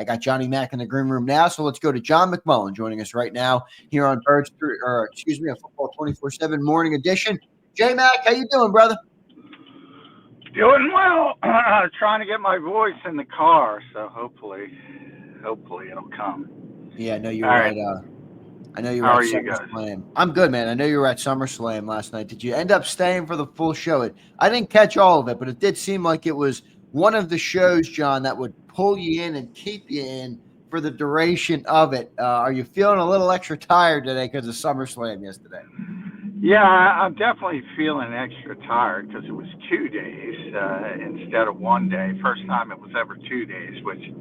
I got Johnny Mack in the green room now, so let's go to John McMullen joining us right now here on a Football 24/7 Morning Edition. J Mac, how you doing, brother? Doing well. Trying to get my voice in the car, so hopefully it'll come. Yeah, I know you're right. I know you were at SummerSlam. I'm good, man. I know you were at SummerSlam last night. Did you end up staying for the full show? I didn't catch all of it, but it did seem like it was one of the shows, John, that would pull you in and keep you in for the duration of it. Are you feeling a little extra tired today because of SummerSlam yesterday? Yeah, I'm definitely feeling extra tired because it was 2 days instead of 1 day. First time it was ever 2 days, which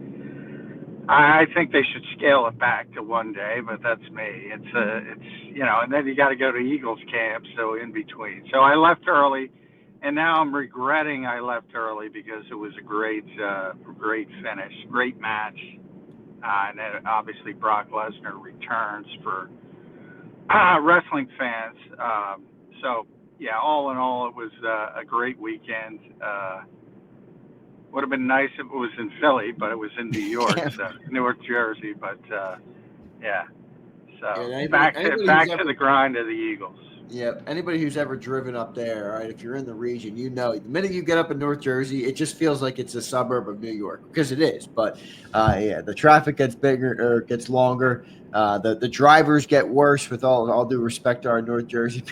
I think they should scale it back to 1 day, but that's me. It's and then you got to go to Eagles camp, so in between. So I left early, and now I'm regretting I left early because it was a great finish, great match, and then obviously Brock Lesnar returns for wrestling fans. So yeah, all in all, it was a great weekend. Would have been nice if it was in Philly, but it was in New York, so Newark, Jersey. But yeah, so back to the grind of the Eagles. Yeah, anybody who's ever driven up there, all right, if you're in the region, you know, the minute you get up in North Jersey, it just feels like it's a suburb of New York, because it is. But yeah, the traffic gets bigger or gets longer. The drivers get worse, with all due respect to our North Jersey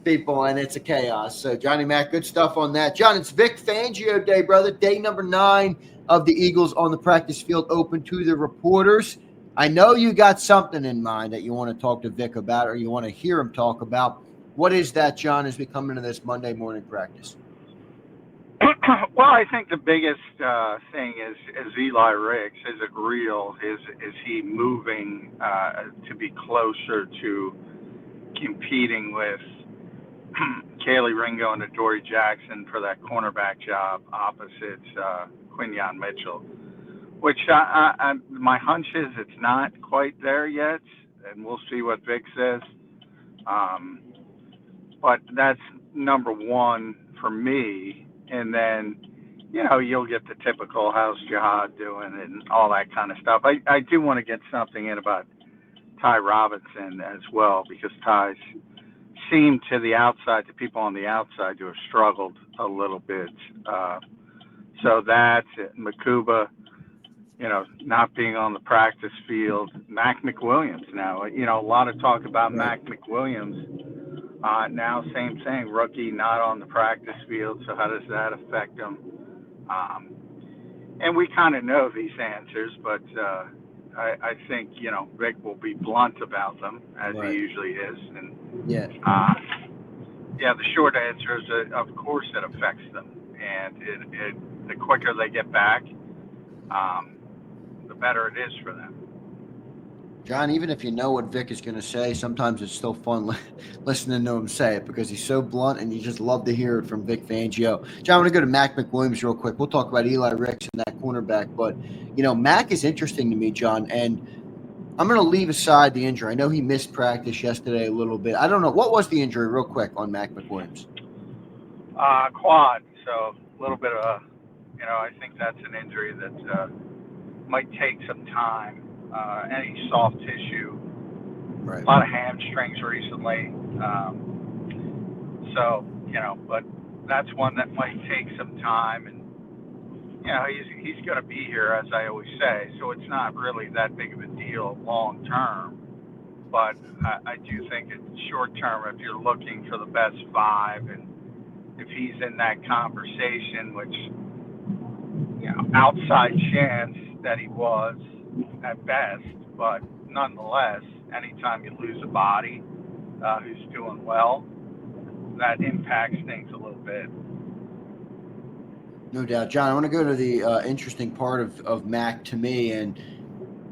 people, and it's a chaos. So, Johnny Mack, good stuff on that. John, it's Vic Fangio Day, brother. Day number 9 of the Eagles on the practice field open to the reporters. I know you got something in mind that you want to talk to Vic about, or you want to hear him talk about. What is that, John, as we come into this Monday morning practice? Well, I think the biggest thing is Eli Ricks. Is it real? Is he moving to be closer to competing with Kaylee Ringo and Adoree Jackson for that cornerback job opposite Quinyon Mitchell? Which my hunch is it's not quite there yet, and we'll see what Vic says. But that's number one for me. And then, you'll get the typical how's Jihad doing and all that kind of stuff. I do want to get something in about Ty Robinson as well, because Ty's seemed to people on the outside to have struggled a little bit. So that's it. Makuba, not being on the practice field. Mac McWilliams now, a lot of talk about Mac McWilliams. Now, same thing, rookie, not on the practice field, so how does that affect him? And we kind of know these answers, but I think, Vic will be blunt about them, as he usually is. And the short answer is, of course, it affects them. And the quicker they get back, the better it is for them. John, even if you know what Vic is going to say, sometimes it's still fun listening to him say it, because he's so blunt, and you just love to hear it from Vic Fangio. John, I want to go to Mac McWilliams real quick. We'll talk about Eli Ricks and that cornerback. But, Mac is interesting to me, John, and I'm going to leave aside the injury. I know he missed practice yesterday a little bit. I don't know. What was the injury real quick on Mac McWilliams? Quad. So a little bit of I think that's an injury that might take some time. Any soft tissue, a lot of hamstrings recently. But that's one that might take some time, and he's going to be here, as I always say. So it's not really that big of a deal long term. But I do think it's short term, if you're looking for the best 5, and if he's in that conversation, which outside chance that he was at best, but nonetheless, anytime you lose a body who's doing well, that impacts things a little bit. No doubt. John, I want to go to the interesting part of Mac to me. And,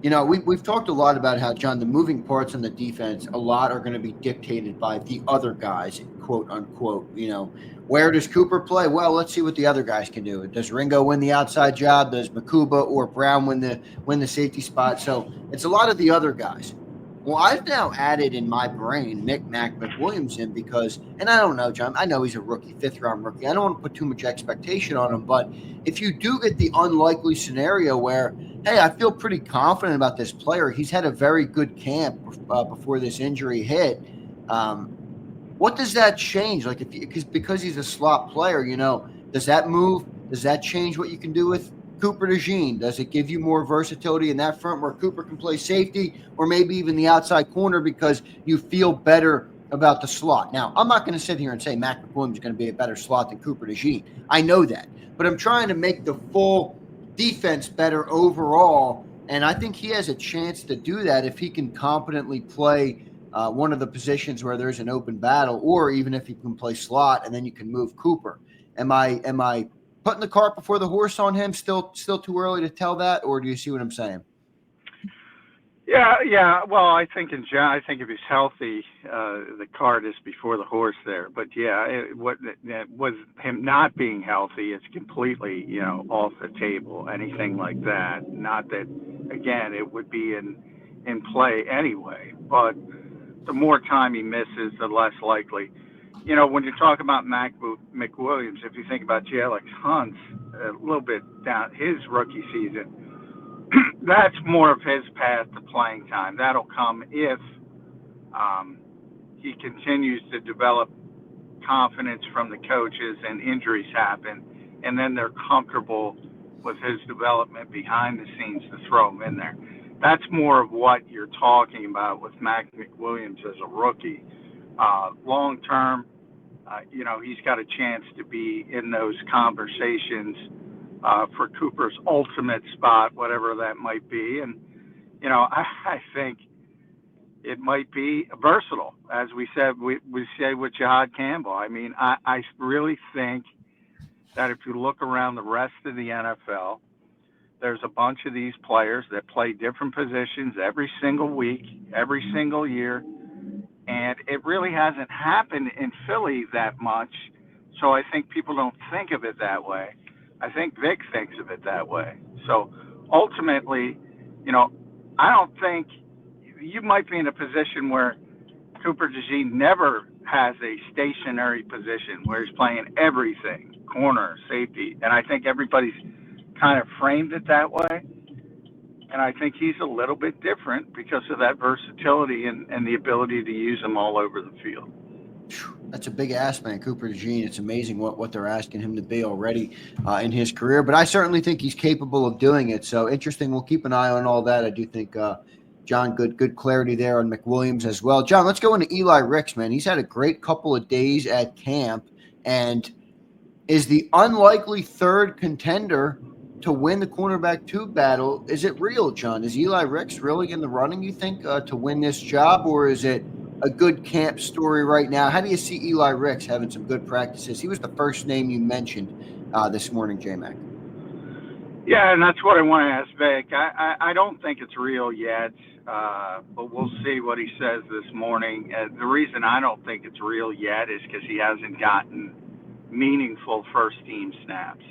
we've talked a lot about how, John, the moving parts on the defense, a lot are going to be dictated by the other guys, quote unquote. Where does Cooper play? Well, let's see what the other guys can do. Does Ringo win the outside job? Does Makuba or Brown win the safety spot? So it's a lot of the other guys. Well, I've now added in my brain Mac McWilliams in because, and I don't know, John, I know he's a rookie, 5th-round rookie. I don't want to put too much expectation on him, but if you do get the unlikely scenario where Hey, I feel pretty confident about this player. He's had a very good camp before this injury hit. What does that change? Like, because he's a slot player, does that move? Does that change what you can do with Cooper DeJean? Does it give you more versatility in that front where Cooper can play safety or maybe even the outside corner because you feel better about the slot? Now, I'm not going to sit here and say McWilliams is going to be a better slot than Cooper DeJean. I know that, but I'm trying to make the full defense better overall, and I think he has a chance to do that if he can competently play one of the positions where there's an open battle, or even if he can play slot and then you can move Cooper. Am I putting the cart before the horse on him? Still too early to tell that, or do you see what I'm saying? Yeah. Well, I think if he's healthy, the cart is before the horse there. But yeah, what was him not being healthy is completely, off the table. Anything like that. Not that, again, it would be in play anyway. But the more time he misses, the less likely. When you talk about McWilliams, if you think about Alex Hunt's a little bit down his rookie season, that's more of his path to playing time. That'll come if he continues to develop confidence from the coaches and injuries happen, and then they're comfortable with his development behind the scenes to throw him in there. That's more of what you're talking about with McWilliams as a rookie. Long term, he's got a chance to be in those conversations for Cooper's ultimate spot, whatever that might be. And, I think it might be versatile. As we said, we say with Jihad Campbell. I mean, I really think that if you look around the rest of the NFL, there's a bunch of these players that play different positions every single week, every single year. And it really hasn't happened in Philly that much. So I think people don't think of it that way. I think Vic thinks of it that way. So ultimately, I don't think you might be in a position where Cooper DeJean never has a stationary position where he's playing everything, corner, safety. And I think everybody's kind of framed it that way. And I think he's a little bit different because of that versatility and the ability to use them all over the field. That's a big ask, man. Cooper DeJean. It's amazing what they're asking him to be already in his career. But I certainly think he's capable of doing it. So interesting. We'll keep an eye on all that. I do think, John, good clarity there on McWilliams as well. John, let's go into Eli Ricks, man. He's had a great couple of days at camp and is the unlikely third contender to win the cornerback 2 battle. Is it real, John? Is Eli Ricks really in the running, you think, to win this job, or is it a good camp story right now? How do you see Eli Ricks having some good practices? He was the first name you mentioned this morning, J-Mac. Yeah, and that's what I want to ask Vic. I don't think it's real yet, but we'll see what he says this morning. The reason I don't think it's real yet is because he hasn't gotten meaningful first-team snaps.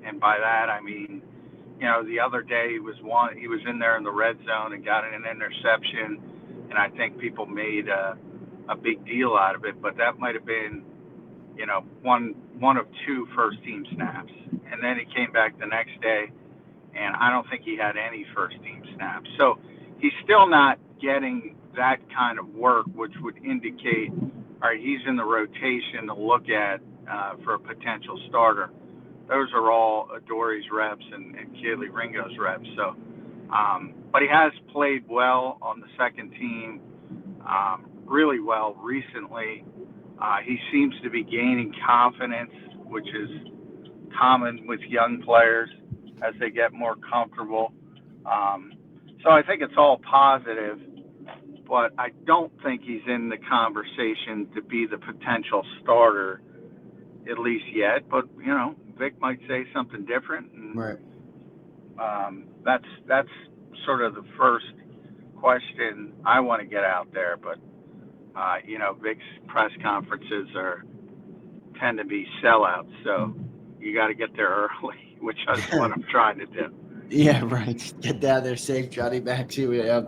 And by that, I mean, the other day he was in there in the red zone and got an interception, and I think people made a big deal out of it, but that might have been, one of 2 first-team snaps. And then he came back the next day, and I don't think he had any first-team snaps. So he's still not getting that kind of work, which would indicate, all right, he's in the rotation to look at for a potential starter. Those are all Adori's reps and Keely Ringo's reps. So, but he has played well on the second team, really well recently. He seems to be gaining confidence, which is common with young players as they get more comfortable. So I think it's all positive, but I don't think he's in the conversation to be the potential starter, at least yet. But, Vic might say something different. And, right. That's sort of the first question I want to get out there. But, Vic's press conferences tend to be sellouts. So you got to get there early, which is what I'm trying to do. Yeah, right. Get down there safe, Johnny. Back to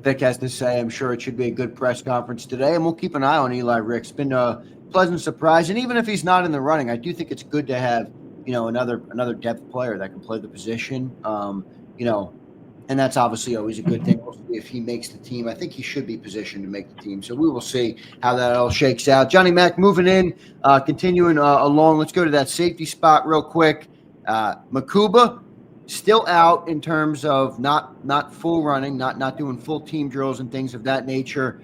Vic has to say. I'm sure it should be a good press conference today, and we'll keep an eye on Eli Ricks. Been a pleasant surprise, and even if he's not in the running, I do think it's good to have another depth player that can play the position. you know, and that's obviously always a good thing. We'll see if he makes the team. I think he should be positioned to make the team. So we will see how that all shakes out. Johnny Mac moving in, continuing along. Let's go to that safety spot real quick. Makuba still out in terms of not full running, not doing full team drills and things of that nature.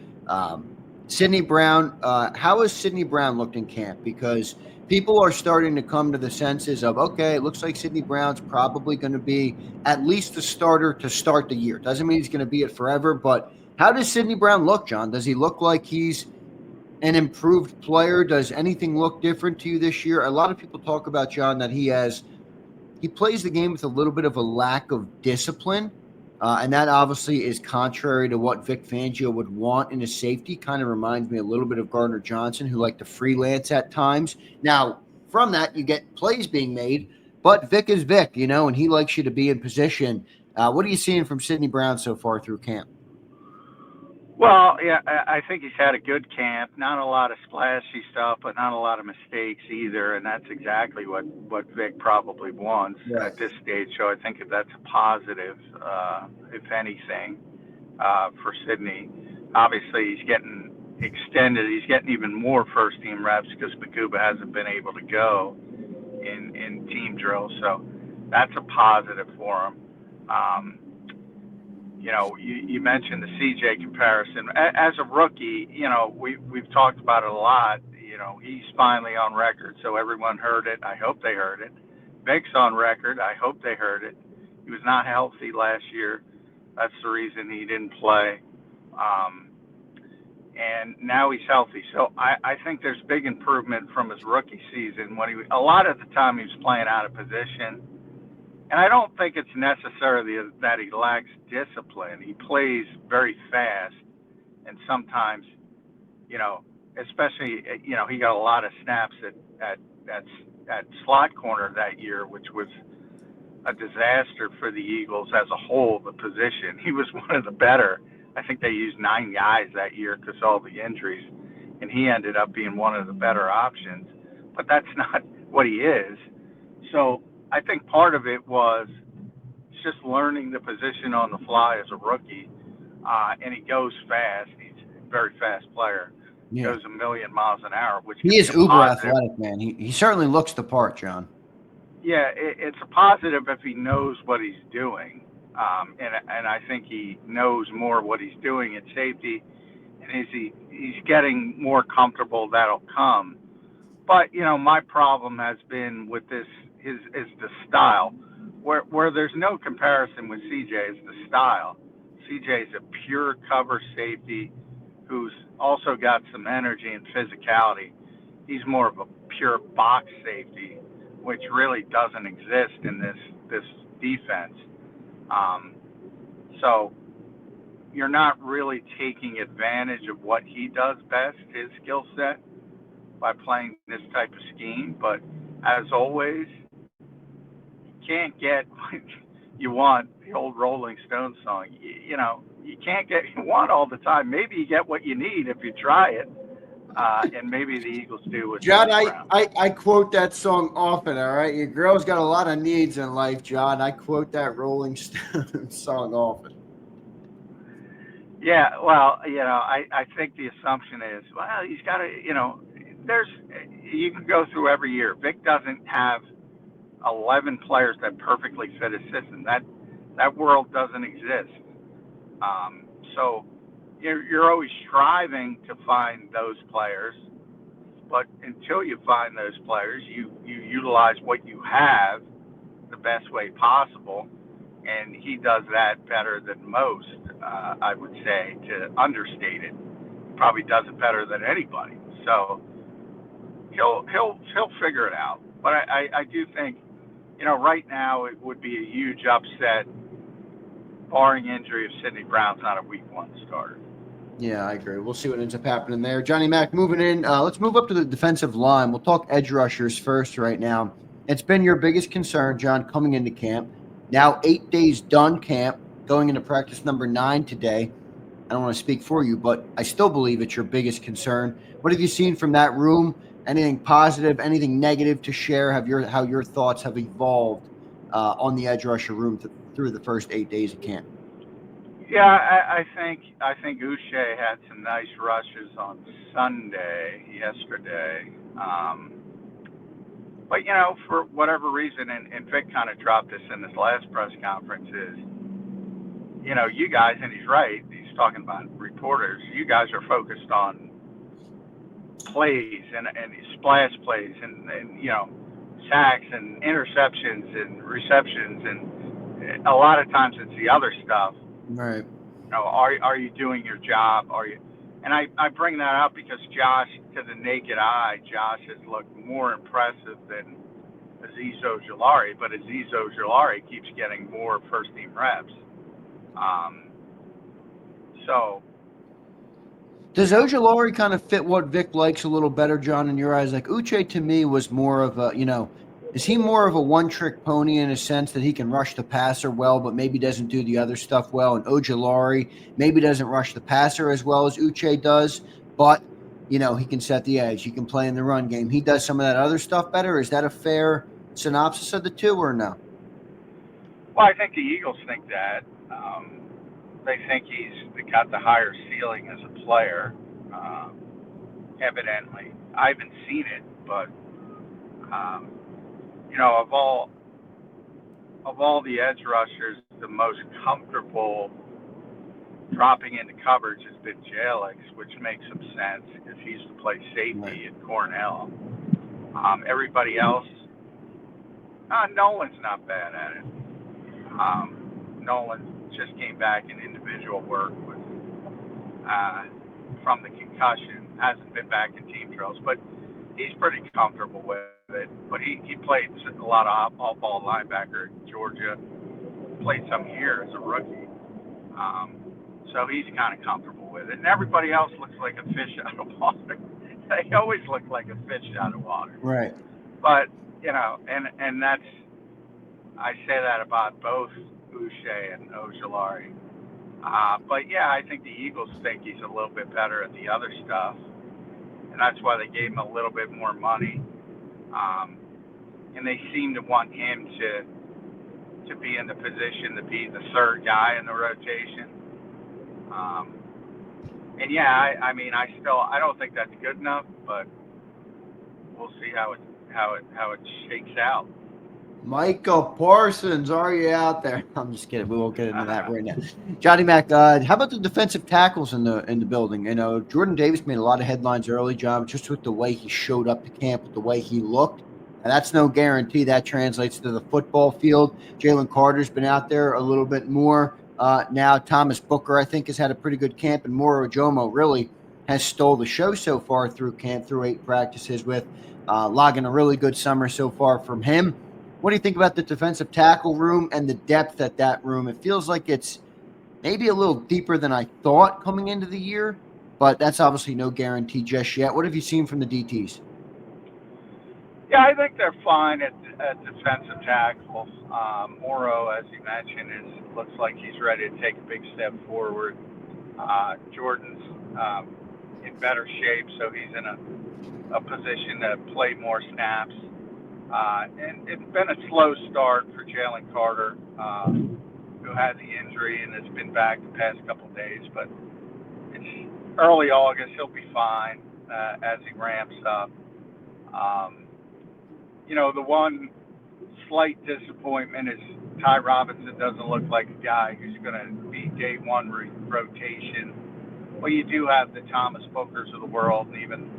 Sidney Brown, how has Sidney Brown looked in camp? Because people are starting to come to the senses of, okay, it looks like Sidney Brown's probably going to be at least the starter to start the year. Doesn't mean he's going to be it forever, but how does Sidney Brown look, John? Does he look like he's an improved player? Does anything look different to you this year? A lot of people talk about, John, that he plays the game with a little bit of a lack of discipline. And that obviously is contrary to what Vic Fangio would want in a safety. Kind of reminds me a little bit of Gardner Johnson, who liked to freelance at times. Now, from that, you get plays being made, but Vic is Vic, and he likes you to be in position. What are you seeing from Sidney Brown so far through camp? Well, yeah, I think he's had a good camp. Not a lot of splashy stuff, but not a lot of mistakes either. And that's exactly what Vic probably wants at this stage. So I think that's a positive, if anything, for Sidney. Obviously, he's getting extended. He's getting even more first-team reps because Makuba hasn't been able to go in team drills. So that's a positive for him. You mentioned the CJ comparison. As a rookie, we've talked about it a lot. He's finally on record, so everyone heard it. I hope they heard it. Vic's on record. I hope they heard it. He was not healthy last year. That's the reason he didn't play. And now he's healthy. So I think there's big improvement from his rookie season. A lot of the time he was playing out of position. And I don't think it's necessarily that he lacks discipline. He plays very fast, and sometimes, especially, he got a lot of snaps at slot corner that year, which was a disaster for the Eagles as a whole, the position. He was one of the better. I think they used 9 guys that year because of all the injuries, and he ended up being one of the better options. But that's not what he is. So I think part of it was just learning the position on the fly as a rookie, and he goes fast. He's a very fast player. He goes a million miles an hour, which he is uber athletic, man. He certainly looks the part, John. Yeah, it's a positive if he knows what he's doing, and I think he knows more what he's doing at safety, and as he's getting more comfortable, that'll come. But my problem has been with this. Is the style, where there's no comparison with CJ, is the style. CJ is a pure cover safety who's also got some energy and physicality. He's more of a pure box safety, which really doesn't exist in this defense. So you're not really taking advantage of what he does best, his skill set, by playing this type of scheme. But as always, can't get what you want, the old Rolling Stones song. You can't get what you want all the time. Maybe you get what you need if you try it, and maybe the Eagles do. John, I quote that song often, all right? Your girl's got a lot of needs in life, John. I quote that Rolling Stones song often. Yeah, well, I think the assumption is, well, he's got to, you can go through every year. Vic doesn't have 11 players that perfectly fit his system. That world doesn't exist. So you're always striving to find those players, but until you find those players, you utilize what you have the best way possible, and he does that better than most. I would say, to understate it, probably does it better than anybody. So he'll figure it out. But I do think, right now it would be a huge upset, barring injury, if Sidney Brown's not a week 1 starter. Yeah, I agree. We'll see what ends up happening there. Johnny Mac, moving in. Let's move up to the defensive line. We'll talk edge rushers first right now. It's been your biggest concern, John, coming into camp. Now 8 days done camp, going into practice number 9 today. I don't want to speak for you, but I still believe it's your biggest concern. What have you seen from that room? Anything positive, anything negative to share? How your thoughts have evolved on the edge rusher room through the first 8 days of camp? Yeah, I think Uche had some nice rushes on yesterday. But for whatever reason, and Vic kind of dropped this in his last press conference, is you guys, and he's right. He's talking about reporters. You guys are focused on plays and splash plays and sacks and interceptions and receptions, and a lot of times it's the other stuff. Right. Are you doing your job? Are you? And I bring that up because Josh, to the naked eye, Josh has looked more impressive than Azeez Ojulari, but Azeez Ojulari keeps getting more first-team reps. So does Ojulari kind of fit what Vic likes a little better, John, in your eyes? Like Uche to me was more of a, is he more of a one-trick pony in a sense that he can rush the passer well, but maybe doesn't do the other stuff well? And Ojulari maybe doesn't rush the passer as well as Uche does, but, he can set the edge. He can play in the run game. He does some of that other stuff better. Is that a fair synopsis of the two or no? Well, I think the Eagles think that. They think he's got the higher ceiling as a player, evidently. I haven't seen it, but of all the edge rushers, the most comfortable dropping into coverage has been Jalen, which makes some sense because he used to play safety at Cornell. Everybody else, Nolan's not bad at it. Nolan just came back in individual work from the concussion. Hasn't been back in team drills, but he's pretty comfortable with it. But he played a lot of off-ball linebacker at Georgia. Played some here as a rookie. So he's kind of comfortable with it. And everybody else looks like a fish out of water. They always look like a fish out of water. Right. But, and that's, I say that about both Uche and Ojulari. But, yeah, I think the Eagles think he's a little bit better at the other stuff. And that's why they gave him a little bit more money. And they seem to want him to be in the position to be the third guy in the rotation. And yeah, I don't think that's good enough, but we'll see how it shakes out. Michael Parsons, are you out there? I'm just kidding. We won't get into that right now. Johnny Mac, how about the defensive tackles in the building? Jordan Davis made a lot of headlines early, John, just with the way he showed up to camp, with the way he looked. And that's no guarantee that translates to the football field. Jalen Carter's been out there a little bit more. Now Thomas Booker, I think, has had a pretty good camp, and Moro Ojomo really has stole the show so far through camp, through 8 practices, with logging a really good summer so far from him. What do you think about the defensive tackle room and the depth at that room? It feels like it's maybe a little deeper than I thought coming into the year, but that's obviously no guarantee just yet. What have you seen from the DTs? Yeah, I think they're fine at defensive tackle. Moro, as you mentioned, looks like he's ready to take a big step forward. Jordan's in better shape, so he's in a position to play more snaps. And it's been a slow start for Jalen Carter, who had the injury and has been back the past couple of days. But it's early August; he'll be fine as he ramps up. The one slight disappointment is Ty Robinson doesn't look like a guy who's going to be day one rotation. Well, you do have the Thomas Bookers of the world, and even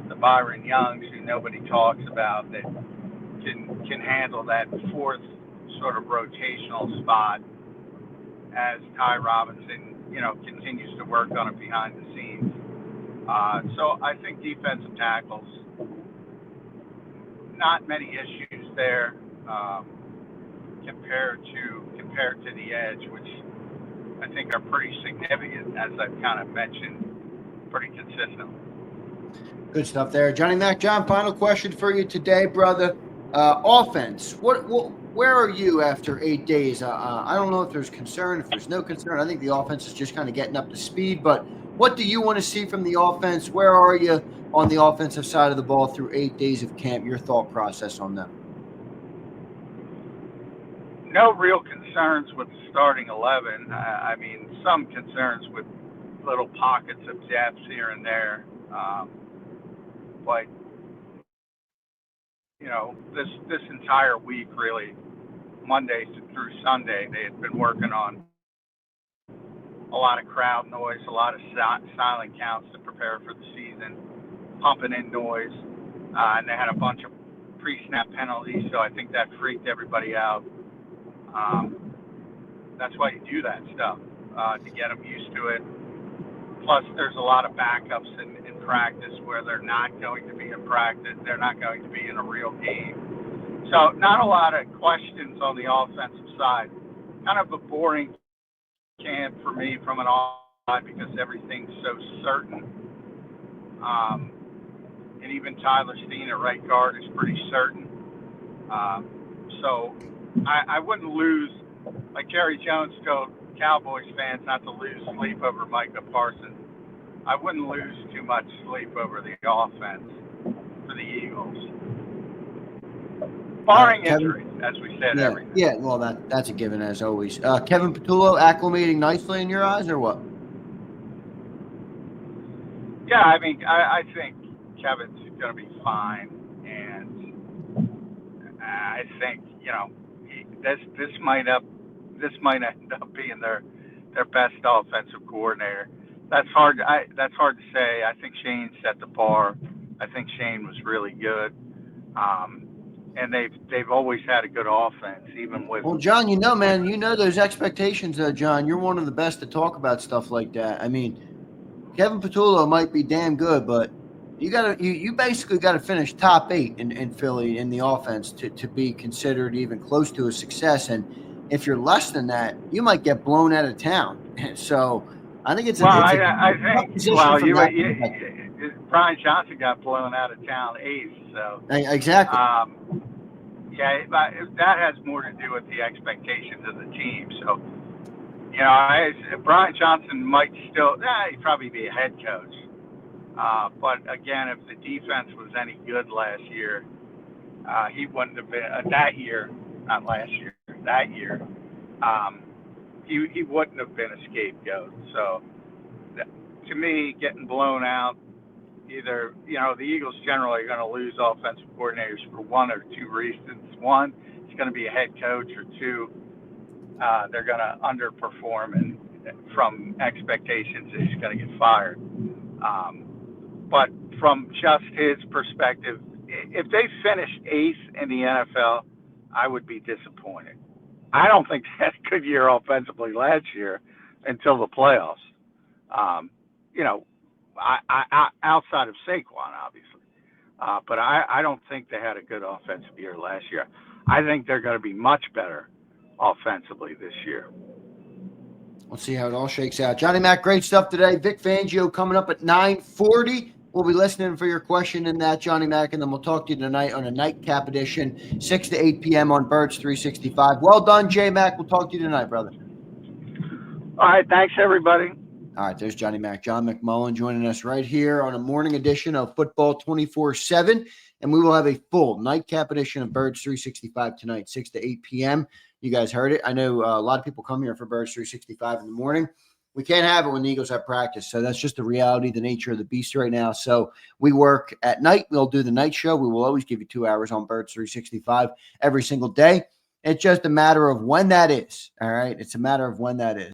the Byron Youngs, who nobody talks about, that can handle that fourth sort of rotational spot as Ty Robinson, continues to work on it behind the scenes. So I think defensive tackles, not many issues there compared to the edge, which I think are pretty significant, as I've kind of mentioned, pretty consistent. Good stuff there, Johnny Mac. John, final question for you today, brother. Offense. Where are you after 8 days? I don't know if there's concern, if there's no concern. I think the offense is just kind of getting up to speed. But what do you want to see from the offense? Where are you on the offensive side of the ball through 8 days of camp? Your thought process on them? no real concerns with the starting 11. I mean, some concerns with little pockets of depth here and there. But, you know, this entire week, really, Monday through Sunday, they had been working on a lot of crowd noise, a lot of silent counts to prepare for the season, pumping in noise, and they had a bunch of pre-snap penalties, so I think that freaked everybody out. That's why you do that stuff, to get them used to it. Plus, there's a lot of backups in practice where they're not going to be in practice. They're not going to be in a real game. So not a lot of questions on the offensive side. Kind of a boring camp for me from an offense because everything's so certain. And even Tyler Steen at right guard is pretty certain. So I wouldn't lose, like Jerry Jones told Cowboys fans not to lose sleep over Micah Parsons. I wouldn't lose too much sleep over the offense for the Eagles. Barring injuries, as we said. Everything. Yeah, well, that's a given as always. Kevin Patullo acclimating nicely in your eyes, or what? Yeah, I mean, I think Kevin's going to be fine, and I think, you know, this might end up being their best offensive coordinator. That's hard to say. I think Shane set the bar. I think Shane was really good. And they've always had a good offense, even with. Well, John, you know those expectations, John. You're one of the best to talk about stuff like that. I mean, Kevin Patullo might be damn good, but you basically got to finish top 8 in Philly in the offense to be considered even close to a success. And if you're less than that, you might get blown out of town. So I think it's I think Brian Johnson got blown out of town 8th. So exactly. Yeah, that has more to do with the expectations of the team. So, you know, Brian Johnson might still, he'd probably be a head coach. But again, if the defense was any good last year, he wouldn't have been that year, not last year, that year. He wouldn't have been a scapegoat. So, to me, getting blown out, either, you know, the Eagles generally are going to lose offensive coordinators for one or two reasons. One, it's going to be a head coach, or two, they're going to underperform and from expectations that he's going to get fired. But from just his perspective, if they finished 8th in the NFL, I would be disappointed. I don't think they had a good year offensively last year until the playoffs. You know, I outside of Saquon, obviously. But I don't think they had a good offensive year last year. I think they're going to be much better offensively this year. We'll see how it all shakes out. Johnny Mac, great stuff today. Vic Fangio coming up at 9:40. We'll be listening for your question in that, Johnny Mac, and then we'll talk to you tonight on a nightcap edition, 6 to 8 p.m. on Birds 365. Well done, J Mac. We'll talk to you tonight, brother. All right, thanks, everybody. All right, there's Johnny Mac. John McMullen joining us right here on a morning edition of Football 24/7, and we will have a full nightcap edition of Birds 365 tonight, 6 to 8 p.m. You guys heard it. I know a lot of people come here for Birds 365 in the morning. We can't have it when the Eagles have practice, so that's just the reality, the nature of the beast right now. So we work at night. We'll do the night show. We will always give you 2 hours on Birds 365 every single day. It's just a matter of when that is, all right? It's a matter of when that is.